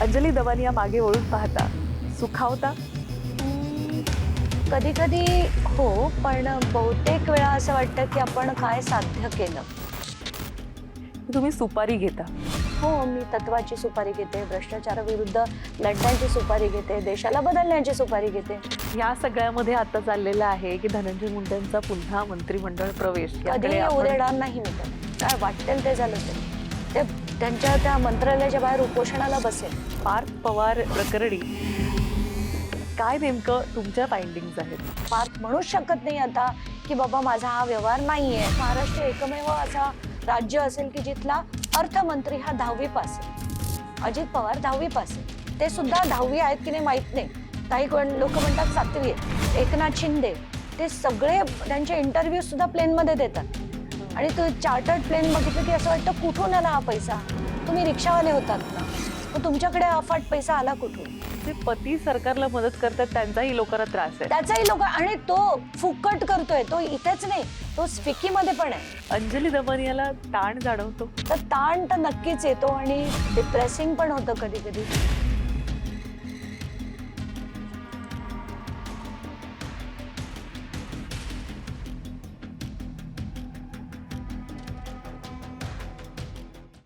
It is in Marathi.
अंजली दवानिया मागे वळून पाहता सुखावता? कधी कधी हो, पण बहुतेक वेळा असं वाटतं की आपण काय साध्य केलं. तुम्ही सुपारी घेता? हो, मी तत्वाची सुपारी घेते, भ्रष्टाचाराविरुद्ध लढण्याची सुपारी घेते, देशाला बदलण्याची सुपारी घेते. या सगळ्यामध्ये आता चाललेलं आहे की धनंजय मुंडेंचा पुन्हा मंत्रिमंडळ प्रवेश कधी याकडे येऊ आपण- देणार नाही मी त्याला. काय वाटेल ते झालं ते त्यांच्या त्या मंत्रालयाच्या बाहेर उपोषणाला बसेल. पार्थ पवार प्रकरणी काय नेमकं तुमच्या फाइंडिंग्स आहेत? पार्थ म्हणूच शकत नाही आता की बाबा माझा हा व्यवहार नाहीये. महाराष्ट्र एकमेव असा राज्य असेल की जिथला अर्थमंत्री हा 10वी पास आहे. अजित पवार 10वी पास आहे. ते सुद्धा 10वी आहेत की नाही माहित नाही. काही लोक म्हणतात 7वी आहे. एकनाथ शिंदे ते सगळे त्यांचे इंटरव्ह्यू सुद्धा प्लेनमध्ये देतात. आणि तो चार्टर्ड प्लेन बघितलं की असं वाटतं कुठून आला हा पैसा. तुम्ही रिक्षावाले होतात ना, मग तुमच्याकडे अफाट पैसा आला कुठून. जे पती सरकारला मदत करतात त्यांचाही लोकांना त्रास आहे. त्याचाही लोक, आणि तो फुकट करतोय. तो इथेच नाही, तो स्पिकीमध्ये पण आहे. अंजली दवानियाला ताण जाणवतो? तर ताण तर नक्कीच येतो आणि डिप्रेसिंग पण होतं कधी कधी.